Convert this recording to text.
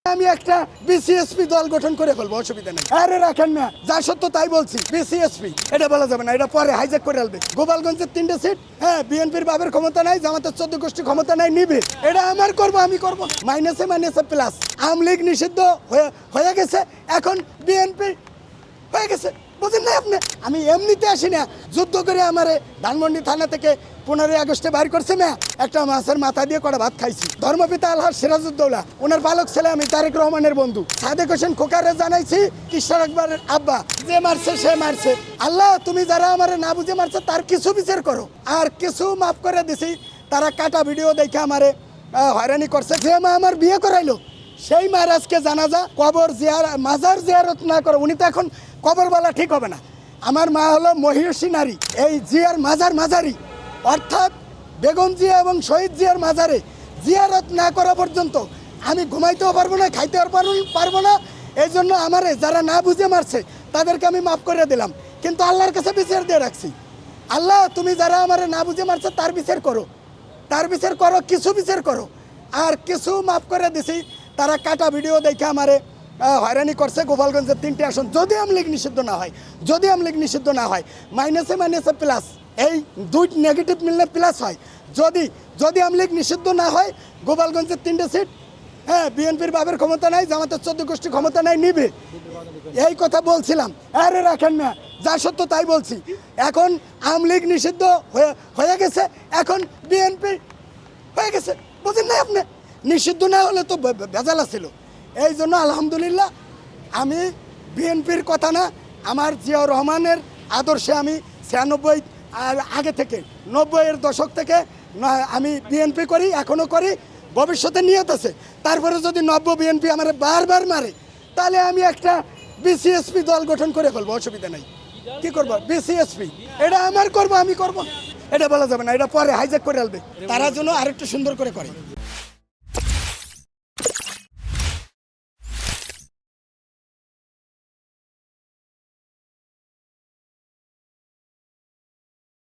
আমি একটা বিসিএসপি দল গঠন করে ফেলবো, অসুবিধা নেই। আরে রাখেন না, যা সত্য তাই বলছি। বিসিএসপি এটা বলা যাবে না, এটা পরে হাইজ্যাক করে ফেলবে। গোপালগঞ্জের 3টে সিট, হ্যাঁ, বিএনপির বাবের ক্ষমতা নাই, জামাতের 14 গোষ্ঠী ক্ষমতা নাই, নিবে। এটা আমার করবো, আমি করবো। মাইনাসে মাইনাসে প্লাস। আওয়ামী লীগ নিষিদ্ধ হয়ে গেছে, এখন বিএনপি হয়ে গেছে, বুঝেন না আপনি? আমি এমনিতে আসি না, যুদ্ধ করে আমারে ধানমন্ডি থানা থেকে 15 আগস্টে বাইর করছে না, একটা মাছের মাথা দিয়ে কটা ভাত খাইছি। ধর্মপিতা আলহাজ সিরাজউদ্দৌলা, ওনার বালক ছেলে আমি, তারেক রহমানের বন্ধু সাদেক হোসেন খোকারে জানাইছি, কিশোর আকবরের আব্বা, যে মারছে সে মারছে। আল্লাহ, তুমি যারা আমারে না বুঝে মারছে তার কিছু বিচার করো। আর কিছু মাফ করে দিছি, তারা কাটা ভিডিও দেখে আমারে হয়রানি করছে। যে মা আমার বিয়ে করাইলো, সেই মহারাজকে জানাজা কবর মাজার জিয়ারত না করে, উনি তো এখন কবর বলা ঠিক হবে না। আমার মা হলো মহিষী নারী, এই জিয়ার মাজারি, অর্থাৎ বেগম জিয়া এবং শহীদ জিয়ার মাজারে জিয়ারত না করা পর্যন্ত আমি ঘুমাইতেও পারবো না, খাইতেও পারবো না। এই জন্য আমারে যারা না বুঝে মারছে তাদেরকে আমি মাফ করে দিলাম, কিন্তু আল্লাহর কাছে বিচার দিয়ে রাখছি। আল্লাহ, তুমি যারা আমারে না বুঝে মারছে তার বিচার করো, কিছু বিচার করো। আর কিছু মাফ করে দিছি, তারা কাটা ভিডিও দেখে আমারে হয়রানি করছে। গোপালগঞ্জের 3টে আসন যদি আওয়ামী লীগ নিষিদ্ধ না হয়, মাইনাসে মাইনাসে প্লাস, এই 2 নেগেটিভ মিললে প্লাস হয়। যদি আওয়ামী লীগ নিষিদ্ধ না হয়, গোপালগঞ্জের 3টে সিট, হ্যাঁ, বিএনপির বাবের ক্ষমতা নাই, জামাতের 14 গোষ্ঠী ক্ষমতা নাই, নিবে। এই কথা বলছিলাম। আরে রাখেন না, যা সত্য তাই বলছি। এখন আওয়ামী লীগ নিষিদ্ধ হয়ে গেছে, এখন বিএনপি হয়ে গেছে, বুঝেন না আপনি? নিষিদ্ধ না হলে তো ভেজাল ছিল। এই জন্য আলহামদুলিল্লাহ, আমি বিএনপির কথা না, আমার জিয়াউর রহমানের আদর্শে আমি 96 আর আগে থেকে 90-এর দশক থেকে আমি বিএনপি করি, এখনও করি, ভবিষ্যতে নিয়ত আছে। তারপরে যদি নব্য বিএনপি আমার বারবার মারে, তাহলে আমি একটা বিসিএসপি দল গঠন করে ফেলবো, অসুবিধা নেই। কি করবো? বিসিএসপি এটা আমার করবো, আমি করবো। এটা বলা যাবে না, এটা পরে হাইজ্যাক করে ফেলবে। তারা যেন আরেকটু সুন্দর করে করে।